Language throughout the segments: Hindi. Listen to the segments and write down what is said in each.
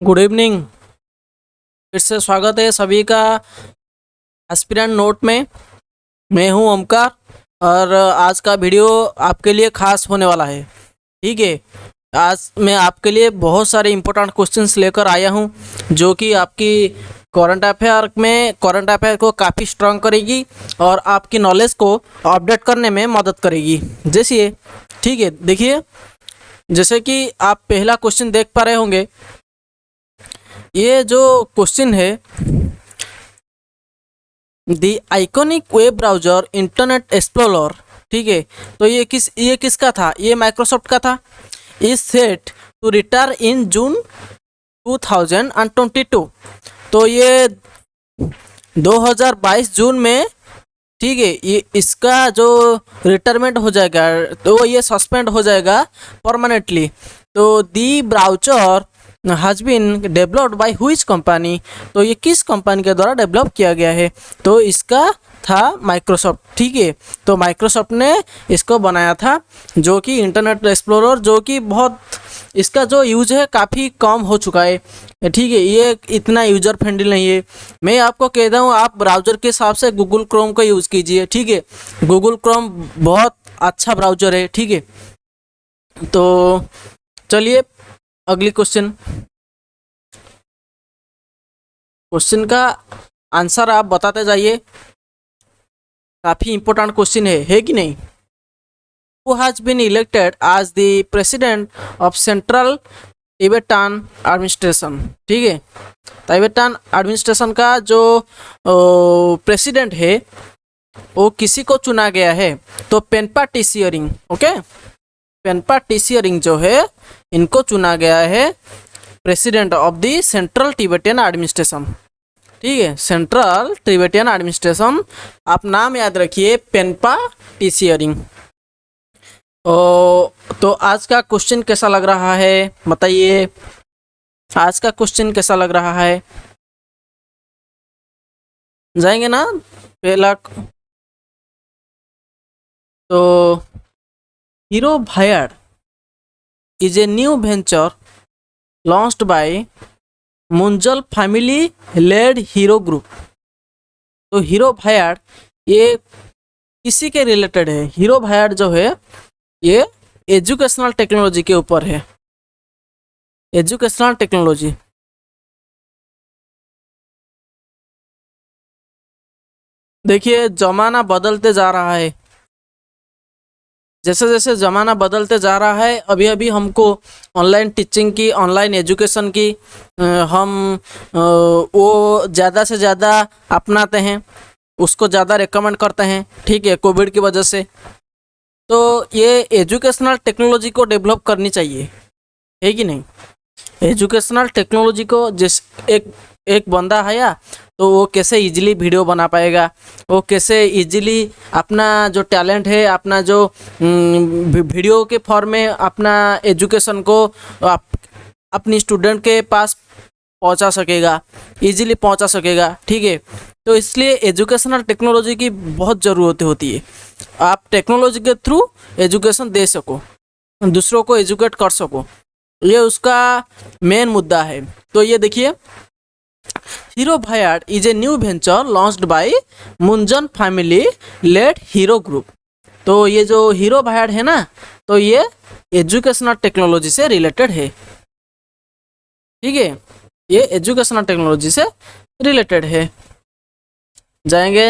Good evening. फिर से स्वागत है सभी का एस्पिरेंट नोट में। मैं हूं ओमकार और आज का वीडियो आपके लिए खास होने वाला है। ठीक है, आज मैं आपके लिए बहुत सारे इम्पोर्टेंट क्वेश्चंस लेकर आया हूं जो कि आपकी करंट अफेयर को काफ़ी स्ट्रांग करेगी और आपकी नॉलेज को अपडेट करने में मदद करेगी। जैसे ठीक है, देखिए, जैसे कि आप पहला क्वेश्चन देख पा रहे होंगे। ये जो क्वेश्चन है, the iconic web browser internet explorer, ठीक है, तो ये किसका था? ये माइक्रोसॉफ्ट का था। Is set to retire in June 2022। तो ये 2022 जून में, ठीक है, ये इसका जो रिटायरमेंट हो जाएगा तो ये सस्पेंड हो जाएगा परमानेंटली। तो the browser has been developed by which company, तो ये किस कंपनी के द्वारा डेवलप किया गया है? तो इसका था माइक्रोसॉफ्ट। ठीक है, तो माइक्रोसॉफ्ट ने इसको बनाया था, जो कि इंटरनेट एक्सप्लोरर, जो कि बहुत इसका जो यूज है काफ़ी कम हो चुका है। ठीक है, ये इतना यूजर फ्रेंडली नहीं है। मैं आपको कहता हूँ, आप ब्राउज़र के हिसाब से गूगल क्रोम का यूज़ कीजिए। ठीक है, गूगल क्रोम बहुत अच्छा ब्राउज़र है। ठीक है, तो चलिए अगली क्वेश्चन का आंसर आप बताते जाइए। काफ़ी इंपॉर्टेंट क्वेश्चन है कि नहीं? Who has been elected as the president of Central Tibetan Administration? ठीक है, तिब्बतन एडमिनिस्ट्रेशन का जो प्रेसिडेंट है वो किसी को चुना गया है? तो पेन्पा टिसिरिंग। ओके, पेन्पा टिसिरिंग जो है, इनको चुना गया है president of the central Tibetan administration. ठीक है, सेंट्रल तिब्बतन एडमिनिस्ट्रेशन, आप नाम याद रखिए, पेन्पा टिसिरिंग। तो आज का क्वेश्चन कैसा लग रहा है बताइए? आज का क्वेश्चन कैसा लग रहा है? जाएंगे ना पहला? तो Hero Vida is a new venture launched by Munjal family led Hero group. तो हीरो भायड ये किसी के रिलेटेड है? हीरो भायड जो है ये एजुकेशनल टेक्नोलॉजी के ऊपर है। एजुकेशनल टेक्नोलॉजी, देखिए ज़माना बदलते जा रहा है। जैसे जैसे ज़माना बदलते जा रहा है, अभी अभी हमको ऑनलाइन टीचिंग की, ऑनलाइन एजुकेशन की हम वो ज़्यादा से ज़्यादा अपनाते हैं, उसको ज़्यादा रिकमेंड करते हैं। ठीक है, कोविड की वजह से। तो ये एजुकेशनल टेक्नोलॉजी को डेवलप करनी चाहिए, है कि नहीं? एजुकेशनल टेक्नोलॉजी को जिस एक बंदा आया तो वो कैसे इजीली वीडियो बना पाएगा, वो कैसे इजीली अपना जो टैलेंट है, अपना जो वीडियो के फॉर्म में अपना एजुकेशन को अपनी स्टूडेंट के पास पहुंचा सकेगा, इजीली पहुंचा सकेगा। ठीक है, तो इसलिए एजुकेशनल टेक्नोलॉजी की बहुत ज़रूरत होती है। आप टेक्नोलॉजी के थ्रू एजुकेशन दे सको, दूसरों को एजुकेट कर सको, ये उसका मेन मुद्दा है। तो ये देखिए, Hero Vida is a new venture launched by Munjal family led Hero group. तो ये जो हीरो भायड है ना, तो ये एजुकेशनल टेक्नोलॉजी से रिलेटेड है। ठीक है, ये एजुकेशनल टेक्नोलॉजी से रिलेटेड है। जाएंगे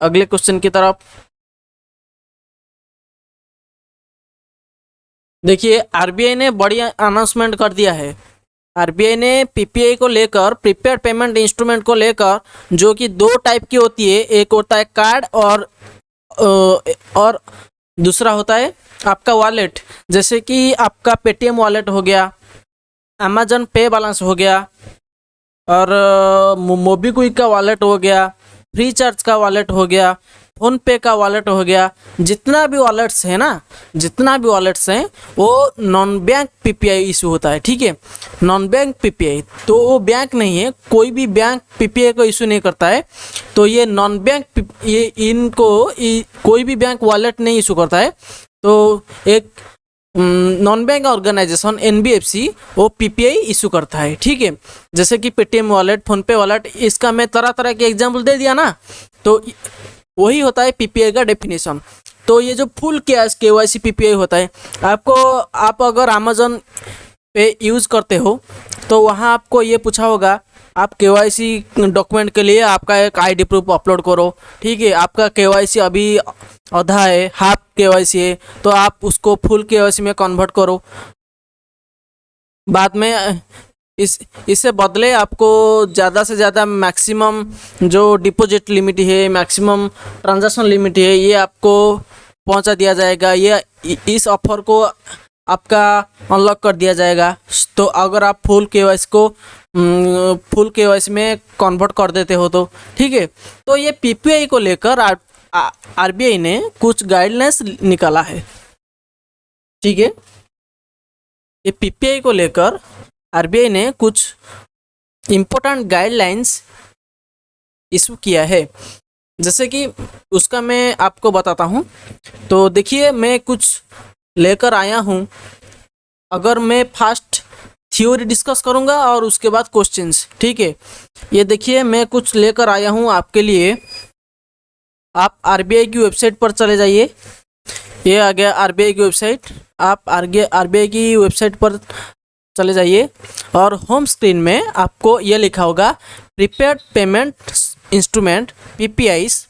अगले क्वेश्चन की तरफ। देखिए, आरबीआई ने बड़ी अनाउंसमेंट कर दिया है। आरबीआई ने पीपीआई को लेकर, प्रीपेड पेमेंट इंस्ट्रूमेंट को लेकर, जो कि दो टाइप की होती है, एक होता है कार्ड और दूसरा होता है आपका वॉलेट। जैसे कि आपका पेटीएम वॉलेट हो गया, अमेजन पे बैलेंस हो गया, और मोबीक्विक का वॉलेट हो गया, फ्री चार्ज का वॉलेट हो गया, फ़ोन पे का वॉलेट हो गया। जितना भी वॉलेट्स है ना, जितना भी वॉलेट्स हैं, वो नॉन बैंक पीपीआई इशू होता है। ठीक है, नॉन बैंक पीपीआई, तो वो बैंक नहीं है, कोई भी बैंक पीपीआई को इशू नहीं करता है। तो ये नॉन बैंक, ये इनको कोई भी बैंक वॉलेट नहीं इशू करता है। तो एक नॉन बैंक ऑर्गेनाइजेशन एनबीएफसी वो पीपीआई इशू करता है, ठीक है। जैसे कि पेटीएम वॉलेट, फोनपे वॉलेट, इसका मैं तरह तरह के एग्जाम्पल दे दिया ना, तो वही होता है पीपीआई का डेफिनेशन। तो ये जो फुल केवाईसी पीपीआई होता है, आप अगर अमेजन पे यूज़ करते हो तो वहाँ आपको ये पूछा होगा आप केवाईसी डॉक्यूमेंट के लिए आपका एक आईडी प्रूफ अपलोड करो, ठीक है। आपका केवाईसी अभी आधा है, हाफ केवाईसी है, तो आप उसको फुल केवाईसी में कन्वर्ट करो। बाद में इससे बदले आपको ज़्यादा से ज़्यादा मैक्सिमम जो डिपॉजिट लिमिट है, मैक्सिमम ट्रांजैक्शन लिमिट है, ये आपको पहुंचा दिया जाएगा। ये इस ऑफर को आपका अनलॉक कर दिया जाएगा। तो अगर आप फुल केवाईसी में कन्वर्ट कर देते हो तो ठीक है। तो ये पीपीआई को लेकर आरबीआई ने कुछ गाइडलाइंस निकाला है, ठीक है। ये पीपीआई को लेकर आरबीआई ने कुछ इम्पोर्टेंट गाइडलाइंस इशू किया है, जैसे कि उसका मैं आपको बताता हूँ। तो देखिए, मैं कुछ लेकर आया हूँ। अगर मैं फर्स्ट थ्योरी डिस्कस करूँगा और उसके बाद क्वेश्चंस, ठीक है। ये देखिए, मैं कुछ लेकर आया हूँ आपके लिए। आप आरबीआई की वेबसाइट पर चले जाइए। ये आ गया आरबीआई की वेबसाइट। आप आरबीआई की वेबसाइट पर चले जाइए और होम स्क्रीन में आपको ये लिखा होगा प्रीपेड पेमेंट इंस्ट्रूमेंट पीपीआईस।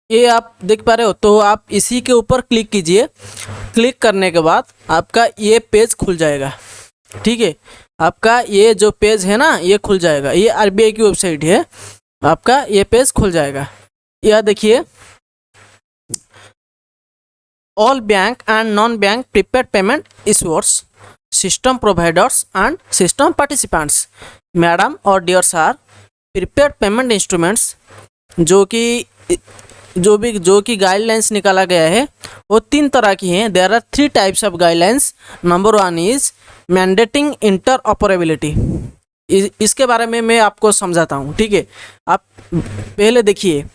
ये आप देख पा रहे हो, तो आप इसी के ऊपर क्लिक कीजिए। क्लिक करने के बाद आपका ये पेज खुल जाएगा, ठीक है। आपका ये जो पेज है ना, ये खुल जाएगा। ये आरबीआई की वेबसाइट है, आपका ये पेज खुल जाएगा। यह देखिए, all bank and non bank prepaid payment issuers, system providers and system participants, madam और dear sir, prepaid payment instruments जो कि गाइडलाइंस निकाला गया है वो 3 तरह की हैं। There are 3 types of guidelines. Number 1 is mandating interoperability. इसके बारे में मैं आपको समझाता हूँ, ठीक है। आप पहले देखिए।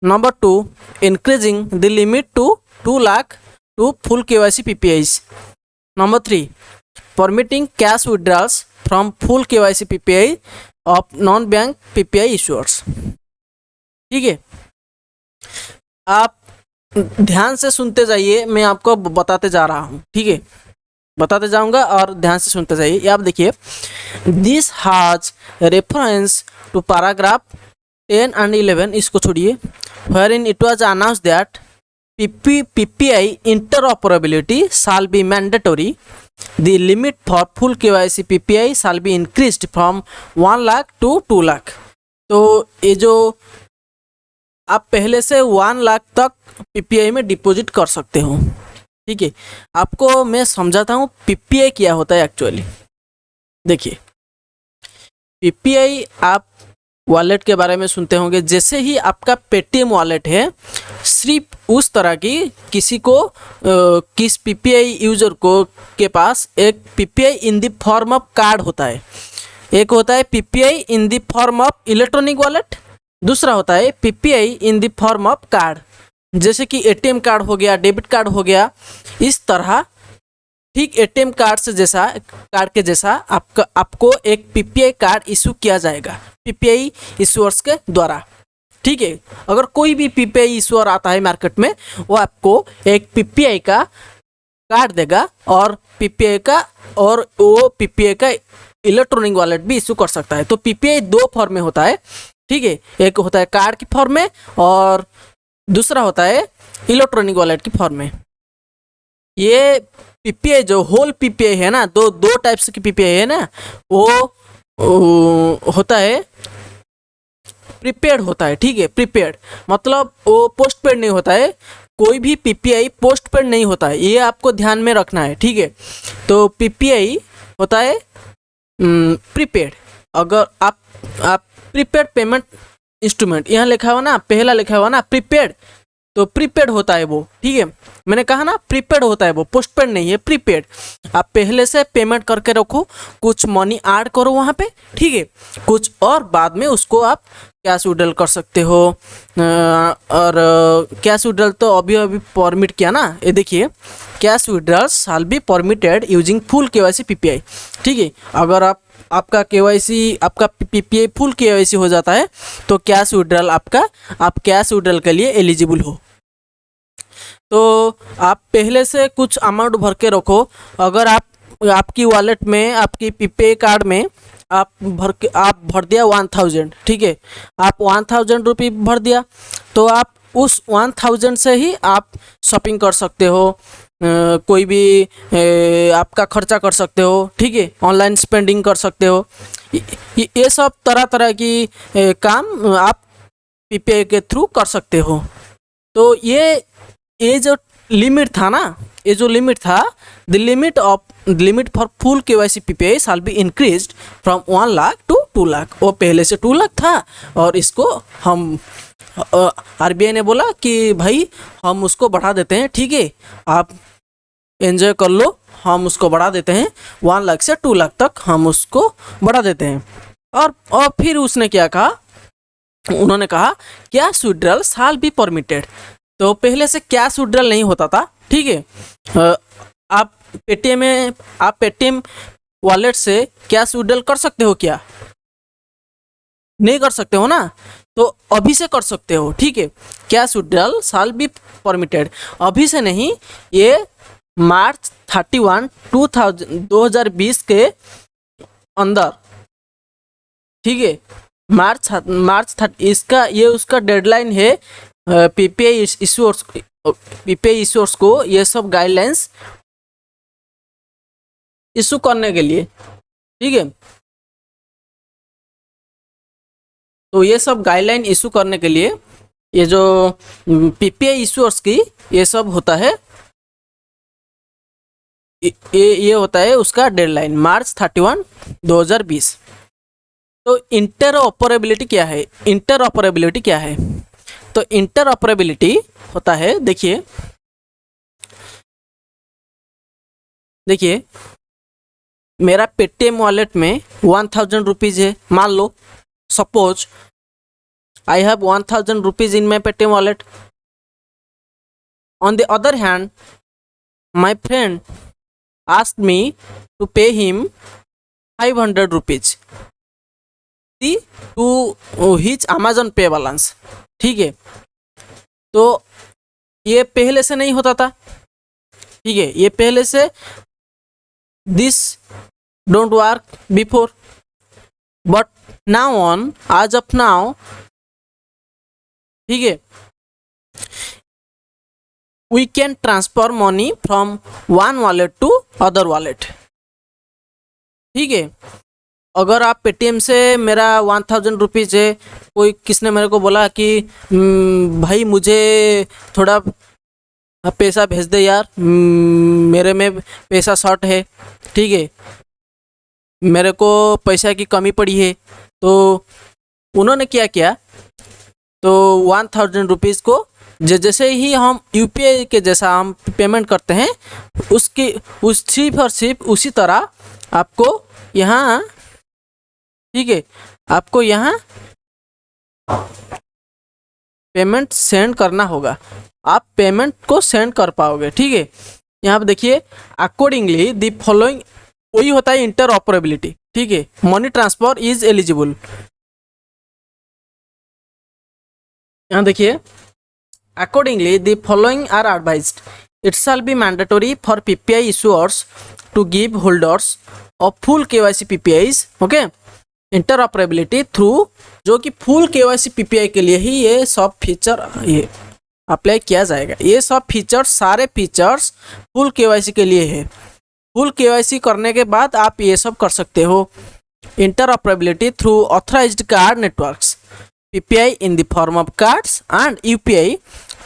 Number 2, increasing the limit to 2 lakh to full KYC PPIs. Number 3, permitting cash withdrawals from full KYC PPI of non bank PPI issuers, ठीक है। आप ध्यान से सुनते जाइए, मैं आपको बताते जा रहा हूँ, ठीक है। बताते जाऊंगा और ध्यान से सुनते जाइए। ये आप देखिए, this has reference to paragraph 10 and 11, इसको छोड़िए, wherein it was announced that PPI interoperability shall be mandatory. The limit for full KYC PPI shall be increased from 1 lakh to 2 lakh. तो ये जो आप पहले से 1 लाख तक पीपीआई में डिपॉजिट कर सकते हो, ठीक है। आपको मैं समझाता हूँ पीपीआई क्या होता है एक्चुअली। देखिए, पीपीआई आप वॉलेट के बारे में सुनते होंगे। जैसे ही आपका पेटीएम वॉलेट है, सिर्फ उस तरह की किसी को किस पीपीआई यूजर को के पास एक PPI in the form of card होता है। एक होता है PPI in the form of electronic wallet, दूसरा होता है PPI in the form of card, जैसे कि एटीएम कार्ड हो गया, डेबिट कार्ड हो गया। इस तरह ठीक एटीएम कार्ड के जैसा आपको एक पीपीआई कार्ड इशू किया जाएगा पीपीआई इशूअर्स के द्वारा, ठीक है। अगर कोई भी पीपीआई इशूअर आता है मार्केट में, वो आपको एक पीपीआई का कार्ड देगा और वो पीपीआई का इलेक्ट्रॉनिक वॉलेट भी इशू कर सकता है। तो पीपीआई 2 फॉर्म में होता है, ठीक है। एक होता है कार्ड की फॉर्म में और दूसरा होता है इलेक्ट्रॉनिक वॉलेट की फॉर्म में। ये पीपीआई जो होल पीपीआई है ना, दो टाइप्स की पीपीआई है ना, वो होता है प्रीपेड होता है, ठीक है। प्रीपेड मतलब वो पोस्टपेड नहीं होता है। कोई भी पीपीआई पोस्टपेड नहीं होता है, ये आपको ध्यान में रखना है, ठीक है। तो पीपीआई होता है प्रीपेड। अगर आप प्रीपेड पेमेंट इंस्ट्रूमेंट, यहाँ लिखा हुआ ना, पहला लिखा हुआ ना प्रीपेड, तो प्रीपेड होता है वो, ठीक है। मैंने कहा ना प्रीपेड होता है वो, पोस्टपेड नहीं है, प्रीपेड। आप पहले से पेमेंट करके रखो, कुछ मनी ऐड करो वहाँ पे, ठीक है, कुछ, और बाद में उसको आप कैश विड्रॉल कर सकते हो। और कैश विड्रॉल तो अभी अभी परमिट किया ना, ये देखिए, cash withdrawal shall be permitted using full KYC PPI. ठीक है, अगर आपका केवाईसी, आपका पीपीआई फुल केवाईसी हो जाता है तो कैश विड्रॉल आप कैश विड्रॉल के लिए एलिजिबल हो। तो आप पहले से कुछ अमाउंट भर के रखो। अगर आपकी वॉलेट में, आपकी पीपीआई कार्ड में आप भर दिया 1000, ठीक है, आप 1000 रुपये भर दिया, तो आप उस 1000 से ही आप शॉपिंग कर सकते हो, कोई भी आपका खर्चा कर सकते हो, ठीक है, ऑनलाइन स्पेंडिंग कर सकते हो। ये सब तरह तरह की काम आप पीपीआई के थ्रू कर सकते हो। तो ये जो लिमिट था ना, ये जो लिमिट था, the limit for full KYC PPI shall be increased from 1 lakh to 2 lakh. वो पहले से 2 लाख था और इसको हम आरबीआई ने बोला कि भाई हम उसको बढ़ा देते हैं, ठीक है, आप एंजॉय कर लो, हम उसको बढ़ा देते हैं 1 लाख से 2 लाख तक हम उसको बढ़ा देते हैं। और फिर उसने क्या कहा, उन्होंने कहा cash withdrawal shall be permitted. तो पहले से कैश विड्रॉल नहीं होता था, ठीक है, आप पेटीएम वॉलेट से कैश विड्रॉल कर सकते हो क्या? नहीं कर सकते हो ना, तो अभी से कर सकते हो, ठीक है। Cash withdrawal shall be permitted, अभी से नहीं, ये मार्च 31, 2020 के अंदर, ठीक है, मार्च 30 इसका, ये उसका डेडलाइन है। पीपीआई इश्यूअर्स को ये सब गाइडलाइंस इशू करने के लिए, ठीक है, तो ये सब गाइडलाइन इशू करने के लिए, ये जो पीपीआई इश्यूअर्स की ये सब होता है, ये होता है उसका डेडलाइन मार्च 31, 2020। तो इंटरऑपरेबिलिटी क्या है? इंटरऑपरेबिलिटी क्या है? तो इंटरऑपरेबिलिटी होता है, देखिए मेरा पेटीएम वॉलेट में 1000 रुपीज़ है, मान लो, suppose I have 1000 rupees in my Paytm wallet. On the other hand my friend asked me to pay him 500 rupees to his Amazon Pay balance, ठीक है। तो ये पहले से नहीं होता था, ठीक है, ये पहले से this don't work before, but now on, आज ऑफ नाउ, ठीक है, we can transfer money from one wallet to other wallet, ठीक है। अगर आप पेटीएम से, मेरा 1000 रुपीज़ है, कोई किसने मेरे को बोला कि भाई मुझे थोड़ा पैसा भेज दे यार, मेरे में पैसा शॉर्ट है, ठीक है, मेरे को पैसा की कमी पड़ी है। तो उन्होंने क्या किया, तो 1000 रुपीज़ को जैसे ही हम यूपीआई के जैसा हम पेमेंट करते हैं, सिर्फ और सिर्फ उसी तरह आपको यहाँ, ठीक है, आपको यहाँ पेमेंट सेंड करना होगा, आप पेमेंट को सेंड कर पाओगे, ठीक है। यहाँ पे देखिए, अकॉर्डिंगली द फॉलोइंग, वही होता है इंटरऑपरेबिलिटी, ठीक है। मनी ट्रांसफर इज एलिजिबल, यहाँ देखिए, accordingly the following are advised. It shall be mandatory for PPI issuers to give holders of full KYC PPIs, okay, interoperability through, जो कि full KYC PPI के लिए ही ये सब फीचर ये अप्लाई किया जाएगा। ये सब फीचर्स, सारे फीचर्स फुल KYC के लिए है। फुल KYC करने के बाद आप ये सब कर सकते हो। Interoperability through authorised card networks, PPI in the form of cards and UPI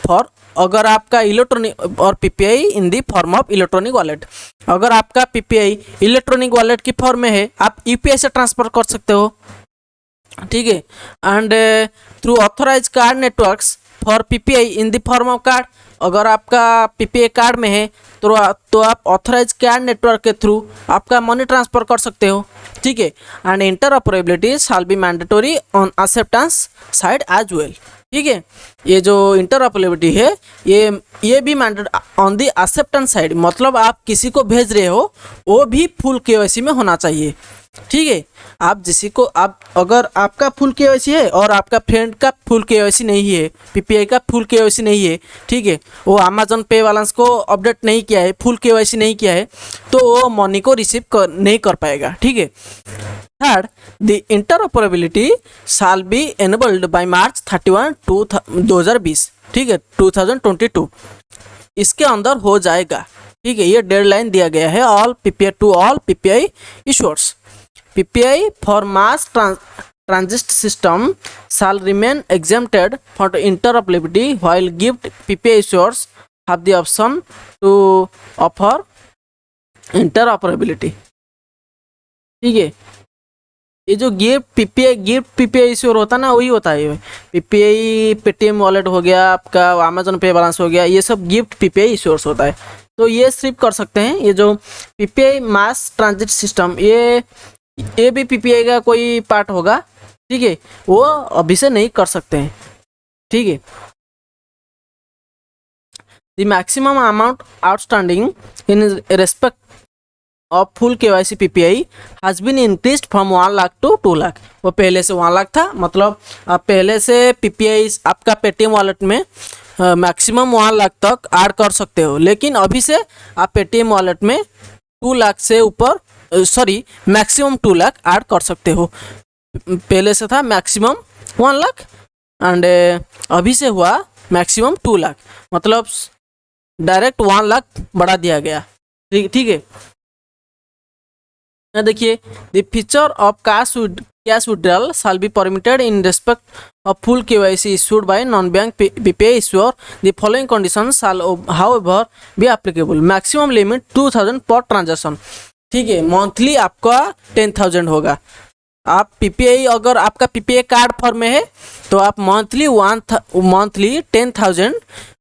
for, अगर आपका इलेक्ट्रॉनिक, और PPI in the form of electronic wallet. अगर आपका PPI इलेक्ट्रॉनिक वॉलेट की फॉर्म में है, आप UPI से ट्रांसफर कर सकते हो, ठीक है। And through authorise card networks for PPI in the form of card. अगर आपका पीपीआई कार्ड में है तो आप ऑथराइज कार्ड नेटवर्क के थ्रू आपका मनी ट्रांसफ़र कर सकते हो, ठीक है। And interoperability shall be mandatory on acceptance side as well, ठीक है। ये जो इंटरऑपरेबिलिटी है ये भी mandate on the acceptance side, मतलब आप किसी को भेज रहे हो वो भी फुल केवाईसी में होना चाहिए, ठीक है। आप आप अगर आपका फुल केवाईसी है और आपका फ्रेंड का फुल केवाईसी नहीं है, पीपीआई का फुल केवाईसी नहीं है, ठीक है, वो अमेजन पे बैलेंस को अपडेट नहीं किया है, फुल केवाईसी नहीं किया है, तो वो मनी को नहीं कर पाएगा, ठीक है। Third, the interoperability shall be enabled by March 31 2020, ठीक है, 2022 इसके अंदर हो जाएगा, ठीक है। ये डेडलाइन दिया गया है all PPI issuers. PPI for mass transit system shall remain exempted for interoperability while gift PPI issuers have the option to offer interoperability, ठीक है। ये जो गिफ्ट पीपीआई इश्योर होता है ना, वही होता है। पीपीआई पेटीएम वॉलेट हो गया, आपका अमेजन पे बैलेंस हो गया, ये सब गिफ्ट पीपीआई इश्योर्स होता है। तो ये सिर्फ कर सकते हैं ये जो पीपीआई मास ट्रांजिट सिस्टम, ये भी पीपीआई का कोई पार्ट होगा, ठीक है, वो अभी से नहीं कर सकते हैं, ठीक है। The maximum amount outstanding in respect of full KYC PPI has been increased from 1 lakh to 2 lakh. वो पहले से 1 लाख था, मतलब आप पहले से पीपीआई आपका पेटीएम वॉलेट में मैक्सिमम 1 लाख तक ऐड कर सकते हो, लेकिन अभी से आप पेटीएम वॉलेट में 2 लाख से ऊपर मैक्सिमम 2 लाख ऐड कर सकते हो। पहले से था मैक्सिमम 1 लाख एंड अभी से हुआ मैक्सिमम 2 लाख, मतलब डायरेक्ट 1 लाख बढ़ा दिया गया, ठीक है। देखिए, the feature of cash withdrawal shall be permitted in respect of full KYC issued by non bank PPI issuer. The following condition shall however be applicable. Maximum limit 2000 पर ट्रांजैक्शन, ठीक है। मंथली आपका 10,000 होगा। आप पीपीआई अगर आपका पीपीआई कार्ड फॉर्म में है तो आप मंथली 10,000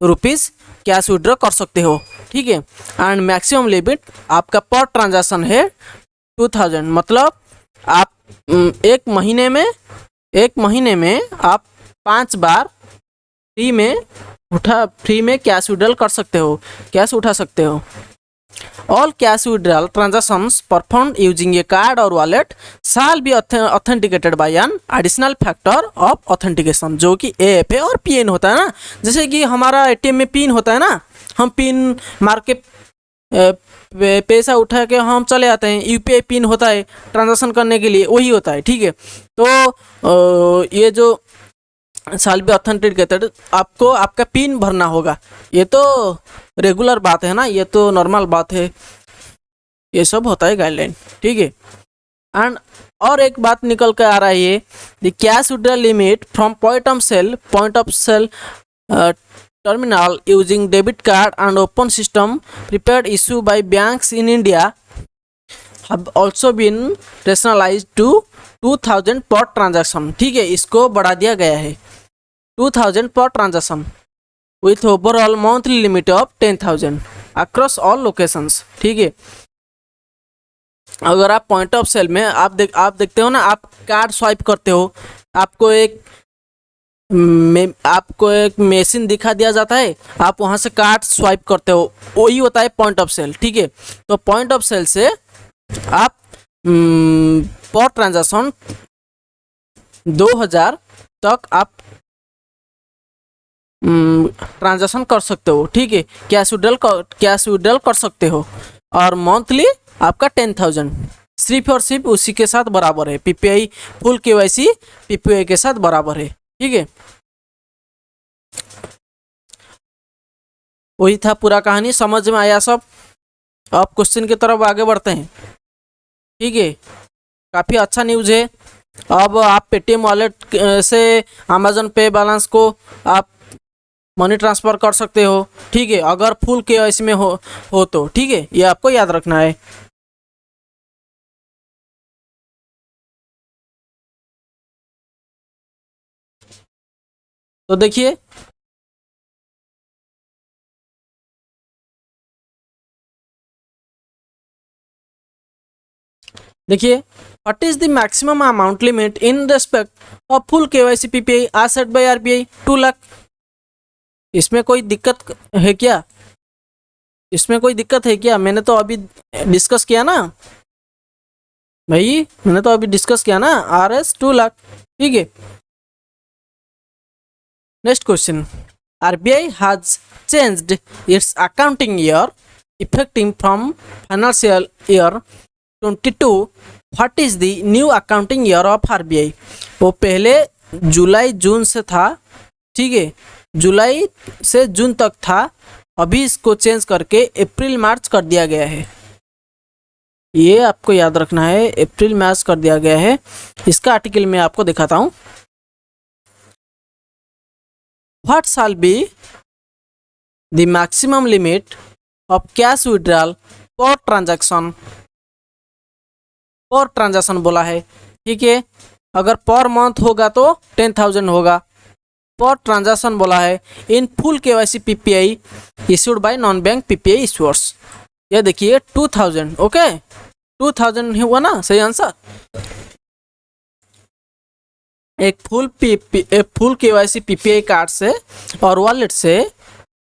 रुपीज़ कैश विड्रॉ कर सकते हो, ठीक है। एंड मैक्सिमम लिमिट आपका पर ट्रांजैक्शन है 2000, मतलब आप एक महीने में आप 5 बार फ्री में कैश विड्रॉल कर सकते हो, कैश उठा सकते हो। All cash withdrawal transactions performed using a card or wallet shall be authenticated by an additional factor of authentication, जो कि AFA और PN होता है ना। जैसे कि हमारा एटीएम में पिन होता है ना, हम पिन मार के पैसा उठा के हम चले आते हैं, यूपीआई पिन होता है ट्रांजैक्शन करने के लिए, वही होता है, ठीक है। तो ये जो शाल बी ऑथेंटिकेटेड, आपको आपका पिन भरना होगा, ये तो रेगुलर बात है ना, ये तो नॉर्मल बात है, ये सब होता है गाइडलाइन, ठीक है। एंड और एक बात निकल कर आ रहा है, ये the cash withdrawal limit from point of sale terminal using debit card and open system prepaid issue by banks in India have also been rationalized to 2000 पर ट्रांजैक्शन, ठीक है। इसको बढ़ा दिया गया है 2000 पर transaction with overall monthly limit of 10,000 across all locations, ठीक है। अगर आप पॉइंट ऑफ सेल में आप देखते हो ना, आप कार्ड स्वाइप करते हो, आपको एक मशीन दिखा दिया जाता है, आप वहाँ से कार्ड स्वाइप करते हो, वही होता है पॉइंट ऑफ सेल, ठीक है। तो पॉइंट ऑफ सेल से आप पर ट्रांजैक्शन 2000 तक आप ट्रांजैक्शन कर सकते हो, ठीक है। कैश विड्रॉल कर सकते हो, और मंथली आपका 10,000 सिर्फ और सिर्फ उसी के साथ बराबर है, पीपीआई फुल केवाईसी पीपीआई के साथ बराबर है, ठीक है। वही था पूरा कहानी, समझ में आया सब। अब क्वेश्चन की तरफ आगे बढ़ते हैं, ठीक है। काफ़ी अच्छा न्यूज़ है। अब आप पेटीएम वॉलेट से अमेजन पे बैलेंस को आप मनी ट्रांसफ़र कर सकते हो, ठीक है, अगर फुल केवाईसी में हो तो, ठीक है, ये आपको याद रखना है। तो देखिए, देखिए, what is the maximum amount limit in respect of full KYC PPI आज सेट बाय आरबीआई 2 लाख। इसमें कोई दिक्कत है क्या? इसमें कोई दिक्कत है क्या? मैंने तो अभी डिस्कस किया ना भाई, मैंने तो अभी डिस्कस किया ना, आरएस 2 लाख। ठीक है, next question. RBI has changed it's accounting year effective from financial year 22। What is the new accounting year of RBI? वो पहले जुलाई जून से था, ठीक है, जुलाई से जून तक था, अभी इसको चेंज करके अप्रैल मार्च कर दिया गया है। ये आपको याद रखना है, अप्रैल मार्च कर दिया गया है। इसका आर्टिकल मैं आपको दिखाता हूँ। What shall be the maximum limit of cash withdrawal पर ट्रांजैक्शन? पर ट्रांजैक्शन बोला है, ठीक है। अगर पर मंथ होगा तो 10,000 होगा। पर ट्रांजैक्शन बोला है in full KYC PPI issued by non bank PPI issuers. ये देखिए 2000, ओके, 2000 हुआ ना सही आंसर। एक फुल केवाईसी पीपीआई कार्ड से और वॉलेट से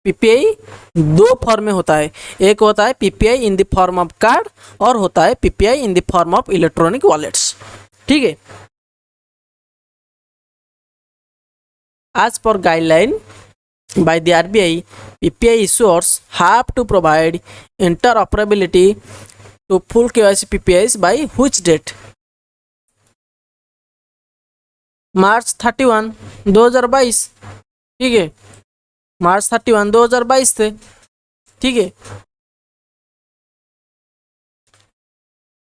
पीपीआई दो फॉर्म में होता है। एक होता है PPI in the form of card और होता है PPI in the form of electronic wallets, ठीक है। As per guideline by the RBI, PPI issuers have to provide interoperability to full KYC PPIs by which date? मार्च 31, 2022, ठीक है, मार्च 31, 2022 से, ठीक है।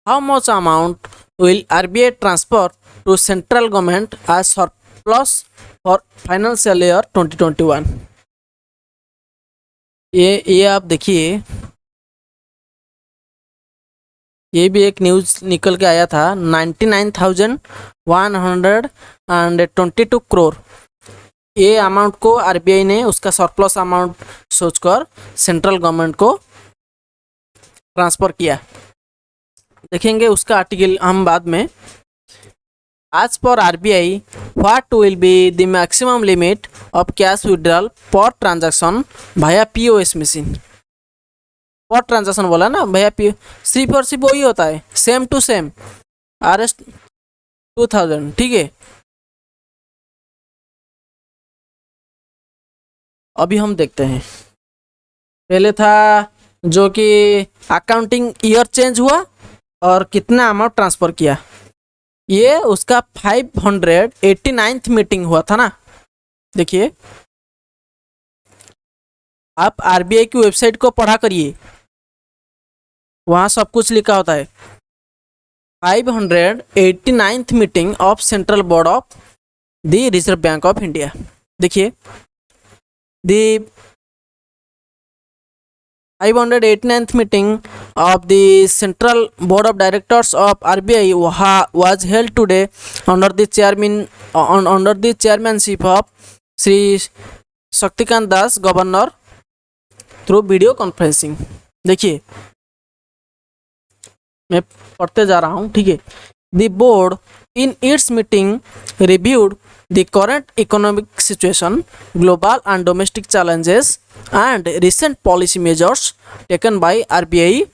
How much amount will RBI transfer to central government as surplus for financial year 2021? ये आप देखिए, ये भी एक न्यूज़ निकल के आया था। 99,122 करोड़ ये अमाउंट को आरबीआई ने उसका सरप्लस अमाउंट सोचकर सेंट्रल गवर्नमेंट को ट्रांसफ़र किया। देखेंगे उसका आर्टिकल हम बाद में। As per RBI, what will be the maximum limit of cash withdrawal per transaction via POS machine? पर ट्रांजैक्शन बोला ना भैया, सिर्फ और सिर्फ वही होता है, सेम टू सेम RS 2000, ठीक है। अभी हम देखते हैं, पहले था जो कि अकाउंटिंग ईयर चेंज हुआ और कितना अमाउंट ट्रांसफ़र किया। ये उसका 589th मीटिंग हुआ था ना। देखिए, आप आरबीआई की वेबसाइट को पढ़ा करिए, वहाँ सब कुछ लिखा होता है। 589th meeting of central Board of the Reserve bank of India. देखिए, the 589th meeting of the Central Board of Directors of RBI was held today under the chairmanship of Sri Shaktikant Das, Governor, through video conferencing। देखिए, मैं पढ़ते जा रहा हूँ, ठीक है। The board in its meeting reviewed the current economic situation, global and domestic challenges, and recent policy measures taken by RBI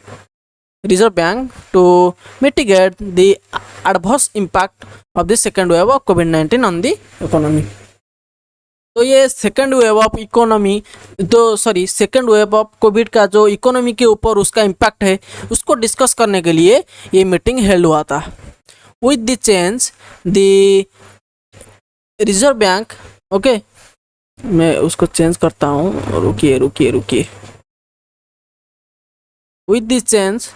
Reserve Bank to mitigate the adverse impact of the second wave of COVID-19 on the economy। तो ये सेकेंड वेव ऑफ इकोनॉमी, तो sorry second wave of Covid का जो इकोनॉमी के ऊपर उसका इम्पैक्ट है उसको डिस्कस करने के लिए ये मीटिंग हेल्ड हुआ था। With the change the Reserve Bank, okay, मैं उसको चेंज करता हूँ, रुकिए रुकिए रुकिए। With this change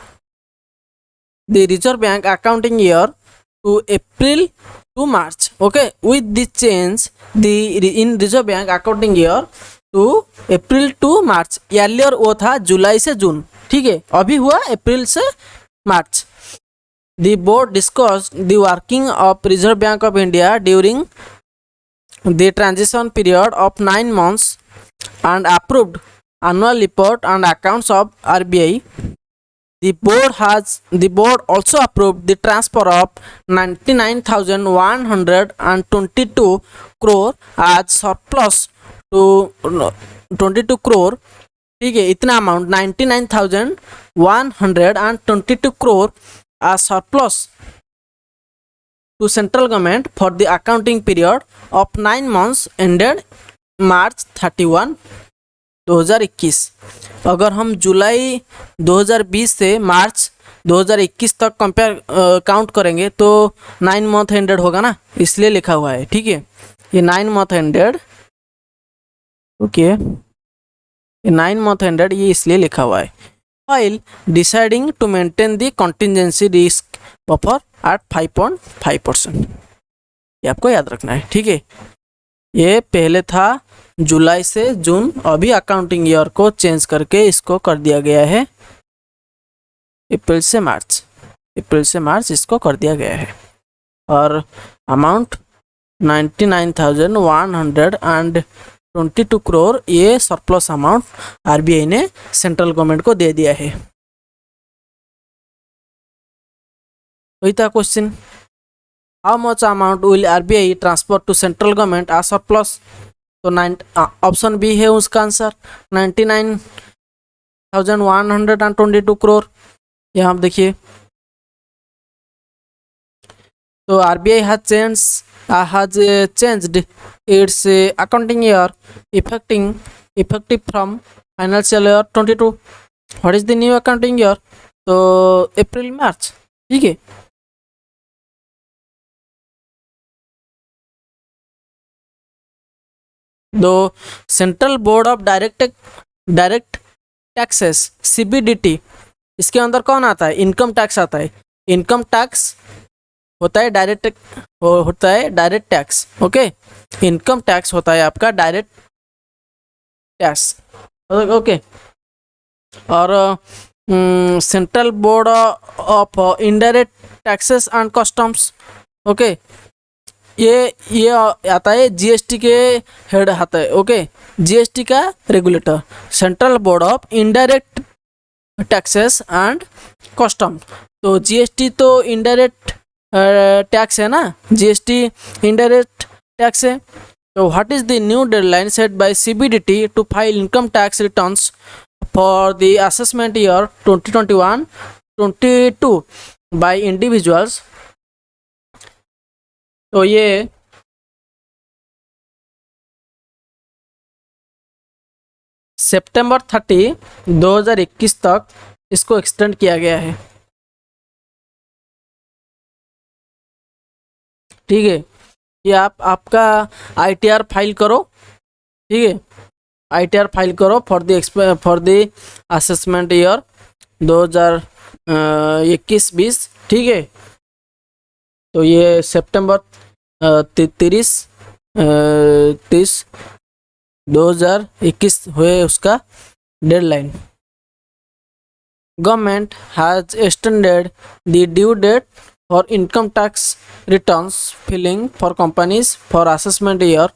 the Reserve Bank accounting year to April to March, okay. With this change the in Reserve Bank accounting year to April to March. Earlier वो था जुलाई से जून, ठीक है, अभी हुआ अप्रैल से मार्च। The board discussed the working of Reserve Bank of India during the transition period of 9 months and approved annual report and accounts of RBI. The board also approved the transfer of 99,122 crore as surplus to 22 crore, ठीक है, इतना amount 99,122 crore as surplus to central government for the accounting period of 9 months ended March 31, 2021। अगर हम जुलाई 2020 से मार्च 2021 तक कंपेयर काउंट करेंगे तो 9 मंथ एंडेड होगा ना, इसलिए लिखा हुआ है, ठीक है। ये 9 मंथ एंडेड, ओके, ये 9 मंथ एंडेड, ये इसलिए लिखा हुआ है। while deciding to maintain the contingency risk buffer at 5.5%, ये आपको याद रखना है, ठीक है। ये पहले था जुलाई से जून, अभी अकाउंटिंग ईयर को चेंज करके इसको कर दिया गया है अप्रैल से मार्च इसको कर दिया गया है। और अमाउंट 99,122 करोड़ ये सरप्लस अमाउंट आरबीआई ने सेंट्रल गवर्नमेंट को दे दिया है। वही था question, how much amount will RBI transfer to central government a surplus. तो ऑप्शन बी है उसका आंसर 99,122 करोड़। यहाँ आप देखिए, तो RBI has changed its accounting year effective from financial year 22। What is the new accounting year? तो अप्रैल मार्च, ठीक है। दो central Board of direct taxes CBDT, इसके अंदर कौन आता है? इनकम टैक्स आता है। इनकम टैक्स होता है direct tax, okay. Income tax होता है आपका डायरेक्ट टैक्स, ओके। और Central Board of Indirect Taxes and Customs, okay, ये आता है जीएसटी के हेड आता है, ओके, जीएसटी का regulator, Central Board of Indirect Taxes and Custom. तो जीएसटी तो इनडायरेक्ट टैक्स है ना, जीएसटी इनडायरेक्ट टैक्स है। तो what is the new deadline set by CBDT to file income tax returns for the assessment year 2021-22 bye individuals. तो ये सितंबर 30, 2021 तक इसको एक्सटेंड किया गया है, ठीक है। ये आपका आईटीआर फाइल करो, ठीक है, आईटीआर फाइल करो फॉर द असेसमेंट ईयर 2021-20, ठीक है। तो ये सितंबर 30, 2021 हुए उसका deadline. Government has extended the due date for income tax returns filing for companies for assessment year.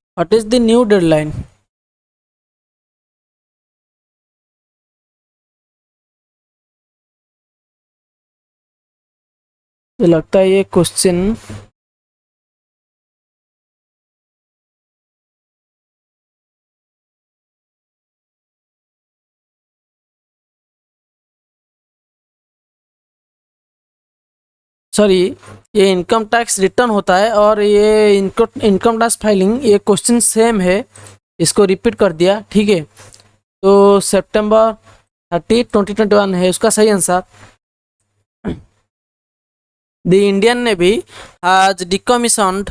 What is the new deadline? तो लगता है ये क्वेश्चन सॉरी, ये इनकम टैक्स रिटर्न होता है और ये इनकम टैक्स फाइलिंग, ये क्वेश्चन सेम है, इसको रिपीट कर दिया, ठीक है। तो सितंबर 30, 2021 है उसका सही answer. The Indian Navy has decommissioned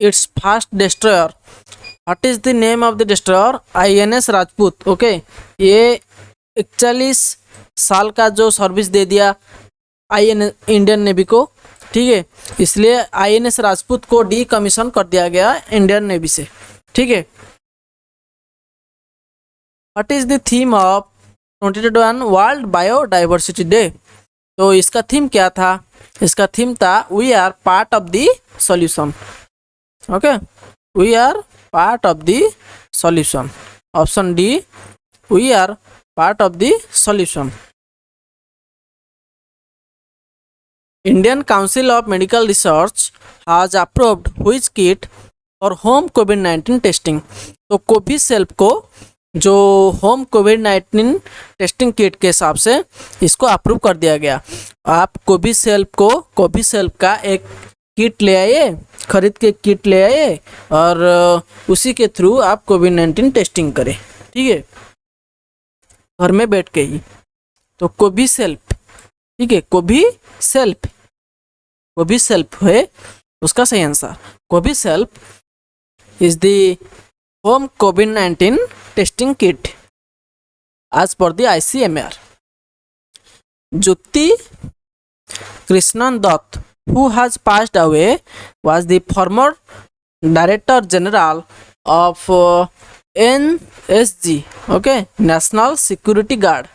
its first destroyer. What is the name of the destroyer? INS Rajput, okay. ये 41 साल का जो सर्विस दे दिया इंडियन नेवी को, ठीक है, इसलिए आईएनएस राजपूत को डीकमीशन कर दिया गया इंडियन नेवी से, ठीक है। What is the theme of 2021 world biodiversity day? तो इसका थीम क्या था? इसका थीम था we are part of the solution, okay, we are part of the solution. Option D, we are part of the solution. Indian Council of Medical Research has approved which kit for home COVID-19 testing. तो कोविशील्ड को जो होम कोविड-19 टेस्टिंग किट के हिसाब से इसको अप्रूव कर दिया गया. आप कोविशील्ड का एक किट ले आइए, खरीद के किट ले आइए और उसी के थ्रू आप कोविड-19 टेस्टिंग करें. ठीक है, घर में बैठ के ही. तो कोविशील्ड, ठीक है, कोविशील्ड है उसका सही answer. Covishield is the home covid testing kit as per the ICMR. Jyoti Krishnan Dutt, who has passed away, was the former Director General of NSG, okay, National Security Guard.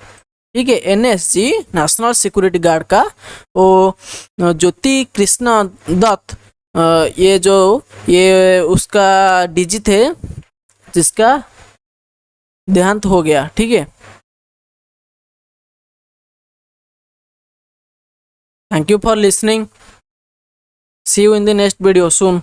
ठीक है, NSG नेशनल सिक्योरिटी गार्ड का वो ज्योति कृष्ण दत्त, ये उसका डीजी थे जिसका देहांत हो गया. ठीक है, thank you for listening. See you in the next video soon.